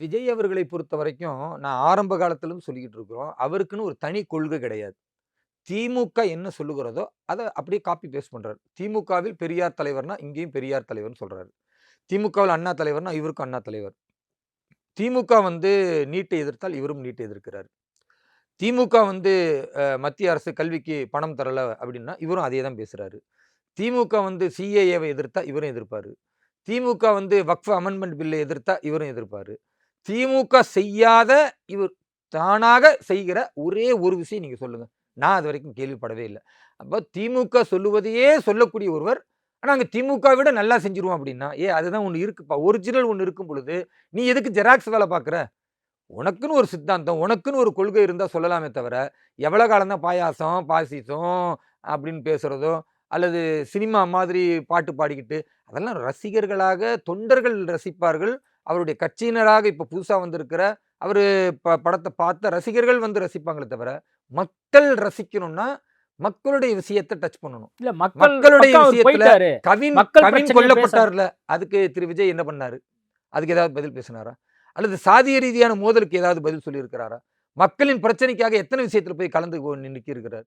விஜய் அவர்களை பொறுத்தவரைக்கும், நான் ஆரம்ப காலத்திலருந்து சொல்லிக்கிட்டு இருக்கிறோம். அவருக்குன்னு ஒரு தனி கொள்கை கிடையாது. திமுக என்ன சொல்லுகிறதோ, அத அப்படியே காப்பி பேஸ்ட் பண்றாரு. திமுகவில் பெரியார் தலைவர்னா, இங்கேயும் பெரியார் தலைவர்ன்னு சொல்றாரு. திமுகவில் அண்ணா தலைவர்னா, இவருக்கும் அண்ணா தலைவர். திமுக வந்து நீட்டை எதிர்த்தால், இவரும் நீட்டை எதிர்க்கிறார். திமுக வந்து மத்திய அரசு கல்விக்கு பணம் தரல அப்படின்னா, இவரும் அதே தான் பேசுறாரு. திமுக வந்து சிஏஏவை எதிர்த்தா, இவரும் எதிர்ப்பாரு. திமுக வந்து வக்ஃப் அமெண்ட்மென்ட் பில்லை எதிர்த்தா, இவரும் எதிர்ப்பாரு. திமுக செய்யாத இவர் தானாக செய்கிற ஒரே ஒரு விஷயம் நீங்க சொல்லுங்க. நான் அதுவரைக்கும் கேள்விப்படவே இல்ல. அப்ப திமுக சொல்லுவதையே சொல்லக்கூடிய ஒருவர், ஆனா அங்க திமுக விட நல்லா செஞ்சுருவோம் அப்படின்னா, அதுதான் ஒண்ணு இருக்குப்பா. ஒரிஜினல் ஒண்ணு இருக்கும் பொழுது, நீ எதுக்கு ஜெராக்ஸ் வேல பார்க்குற? உனக்குன்னு ஒரு சித்தாந்தம், உனக்குன்னு ஒரு கொள்கை இருந்தா சொல்லலாமே தவிர, எவ்வளோ காலம் தான் பாயாசம், பாசிசம் அப்படின்னு பேசுறதோ, அல்லது சினிமா மாதிரி பாட்டு பாடிக்கிட்டு, அதெல்லாம் ரசிகர்களாக தொண்டர்கள் ரசிப்பார்கள். அவருடைய கட்சியினராக இப்ப புதுசா வந்திருக்கிற அவரு படத்த பார்த்த ரசிகர்கள் வந்து ரசிப்பாங்களே தவிர, மக்கள் ரசிக்கணும்னா, மக்களுடைய விஷயத்த டச் பண்ணணும். இல்ல மக்களுடைய பக்கம் அவர் விஷயத்துல போயிட்டாரு. கவின் மக்கள் கவின் பிரச்சனைய கொல்லப்பட்டார்ல, அதுக்கு திரு விஜய் என்ன பண்ணாரு? அதுக்கு ஏதாவது பதில் பேசினாரா? அல்லது சாதிய ரீதியான மோதலுக்கு ஏதாவது பதில் சொல்லியிருக்கிறாரா? மக்களின் பிரச்சனைக்காக எத்தன விஷயத்துல போய் கலந்து நிற்கிறார்?